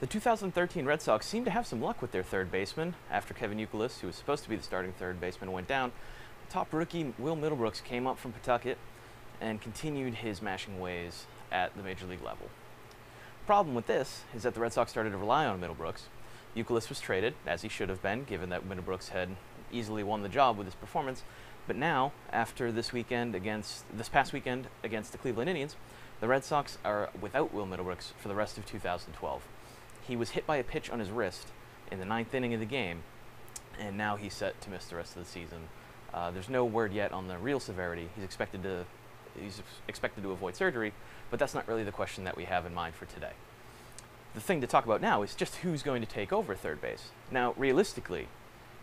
The 2013 Red Sox seemed to have some luck with their third baseman. After Kevin Youkilis, who was supposed to be the starting third baseman, went down, top rookie Will Middlebrooks came up from Pawtucket and continued his mashing ways at the major league level. The problem with this is that the Red Sox started to rely on Middlebrooks. Youkilis was traded, as he should have been, given that Middlebrooks had easily won the job with his performance. But now, after this past weekend against the Cleveland Indians, the Red Sox are without Will Middlebrooks for the rest of 2012. He was hit by a pitch on his wrist in the ninth inning of the game, and now he's set to miss the rest of the season. There's no word yet on the real severity. He's expected to avoid surgery, but that's not really the question that we have in mind for today. The thing to talk about now is just who's going to take over third base. Now, realistically,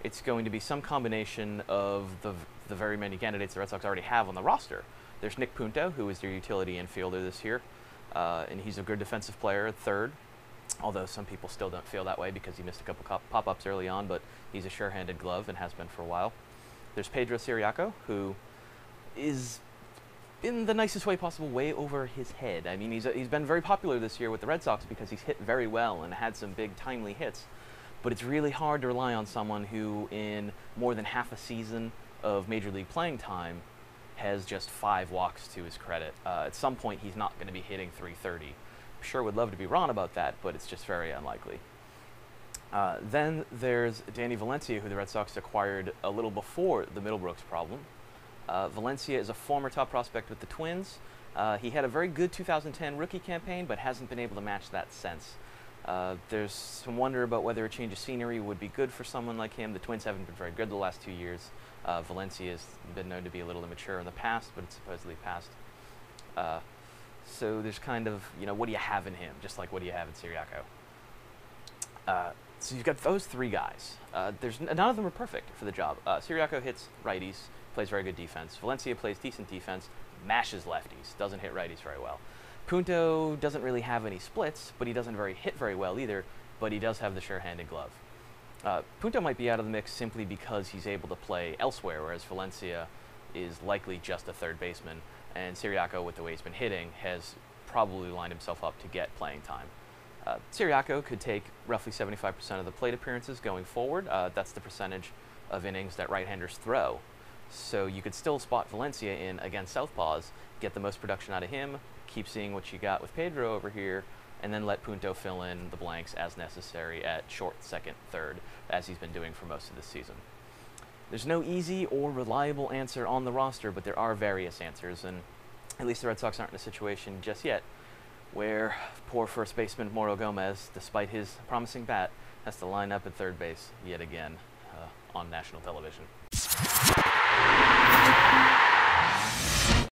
it's going to be some combination of the very many candidates the Red Sox already have on the roster. There's Nick Punto, who is their utility infielder this year, and he's a good defensive player at third, although some people still don't feel that way because he missed a couple pop-ups early on, but he's a sure-handed glove and has been for a while. There's Pedro Ciriaco, who is, in the nicest way possible, way over his head. I mean, he's been very popular this year with the Red Sox because he's hit very well and had some big, timely hits. But it's really hard to rely on someone who, in more than half a season of Major League playing time, has just 5 walks to his credit. At some point, he's not going to be hitting .330. Sure would love to be wrong about that, but it's just very unlikely. Then there's Danny Valencia, who the Red Sox acquired a little before the Middlebrooks problem. Valencia is a former top prospect with the Twins. He had a very good 2010 rookie campaign, but hasn't been able to match that since. There's some wonder about whether a change of scenery would be good for someone like him. The Twins haven't been very good the last 2 years. Valencia has been known to be a little immature in the past, but it's supposedly passed. So there's kind of, what do you have in him? Just like what do you have in Ciriaco? So you've got those 3 guys. None of them are perfect for the job. Ciriaco hits righties, plays very good defense. Valencia plays decent defense, mashes lefties, doesn't hit righties very well. Punto doesn't really have any splits, but he doesn't hit very well either, but he does have the sure-handed glove. Punto might be out of the mix simply because he's able to play elsewhere, whereas Valencia is likely just a third baseman, and Ciriaco, with the way he's been hitting, has probably lined himself up to get playing time. Ciriaco could take roughly 75% of the plate appearances going forward. That's the percentage of innings that right-handers throw. So you could still spot Valencia in against southpaws, get the most production out of him, keep seeing what you got with Pedro over here, and then let Punto fill in the blanks as necessary at short, second, third, as he's been doing for most of this season. There's no easy or reliable answer on the roster, but there are various answers, and at least the Red Sox aren't in a situation just yet where poor first baseman Mauro Gomez, despite his promising bat, has to line up at third base yet again on national television.